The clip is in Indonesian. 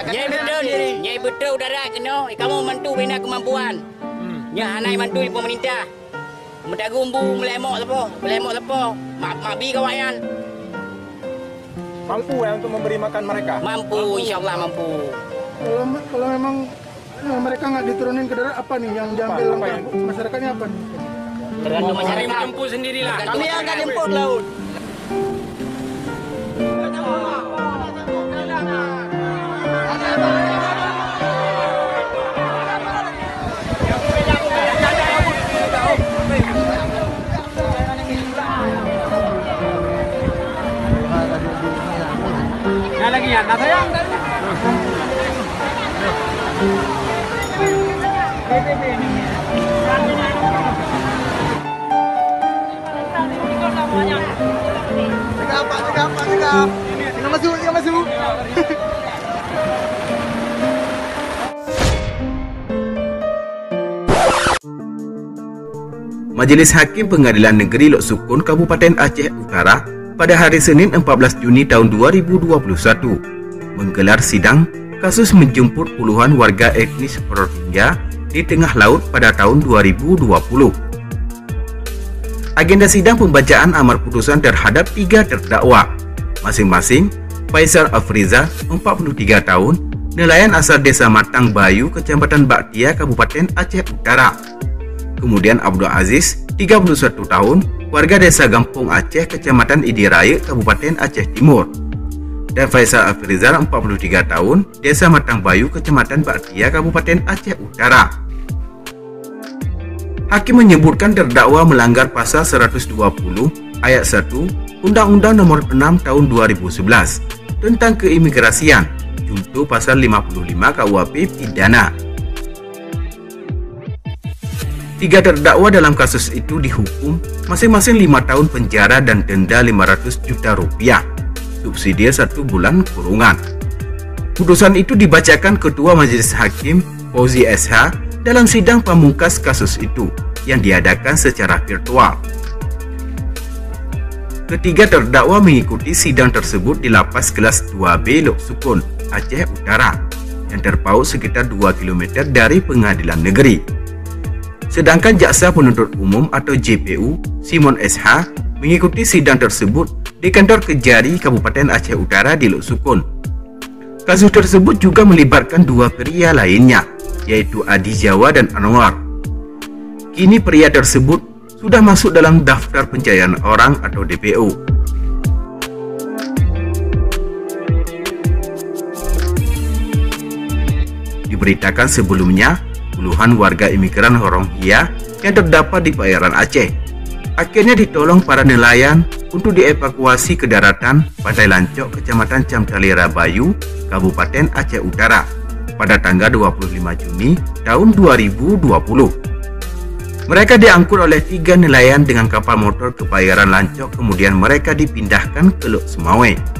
Nyai betul darah kena. Kamu mantu bina kemampuan. Anai mantu di pemerintah. Mendagumbu melemok apa? Mabi kawayan. Mampu ya untuk memberi makan mereka? Mampu, insyaallah mampu. Kalau memang mereka nggak diturunin ke darat, apa nih yang diambil langkah masyarakatnya apa nih? Tergantung masyarakat. Jemput sendirilah. Kami akan jemput laut. Lagi ya, kata yang Jangan masuk. Majelis Hakim Pengadilan Negeri Lok Sukun Kabupaten Aceh Utara pada hari Senin 14 Juni tahun 2021 menggelar sidang kasus menjemput puluhan warga etnis Rohingya di tengah laut pada tahun 2020. Agenda sidang pembacaan amar putusan terhadap 3 terdakwa, masing-masing Faisal Afriza 43 tahun, nelayan asal Desa Matang Bayu, Kecamatan Baktia, Kabupaten Aceh Utara. Kemudian Abdul Aziz 31 tahun, warga Desa Gampung Aceh, Kecamatan Idiraya, Kabupaten Aceh Timur. Dan Faisal Afrizal 43 tahun, Desa Matang Bayu, Kecamatan Baktia, Kabupaten Aceh Utara. Hakim menyebutkan terdakwa melanggar pasal 120 ayat 1 Undang-Undang Nomor 6 Tahun 2011 tentang keimigrasian, junto pasal 55 KUHP pidana. 3 terdakwa dalam kasus itu dihukum masing-masing 5 tahun penjara dan denda 500 juta rupiah, subsidi 1 bulan kurungan. Putusan itu dibacakan Ketua Majelis Hakim Fauzi SH dalam sidang pamungkas kasus itu yang diadakan secara virtual. Ketiga terdakwa mengikuti sidang tersebut di Lapas Kelas 2B Lok Sukun, Aceh Utara, yang terpaut sekitar 2 km dari pengadilan negeri. Sedangkan Jaksa Penuntut Umum atau JPU Simon SH mengikuti sidang tersebut di kantor Kejari Kabupaten Aceh Utara di Lok Sukun. Kasus tersebut juga melibatkan 2 pria lainnya, yaitu Adi Jawa dan Anwar. Kini pria tersebut sudah masuk dalam daftar pencarian orang atau DPO. Diberitakan sebelumnya, puluhan warga imigran Rohingya yang terdapat di perairan Aceh akhirnya ditolong para nelayan untuk dievakuasi ke daratan Pantai Lancok, Kecamatan Camtalera Bayu, Kabupaten Aceh Utara pada tanggal 25 Juni tahun 2020. Mereka diangkut oleh 3 nelayan dengan kapal motor ke perairan Lancok, kemudian mereka dipindahkan ke Lok Semawe.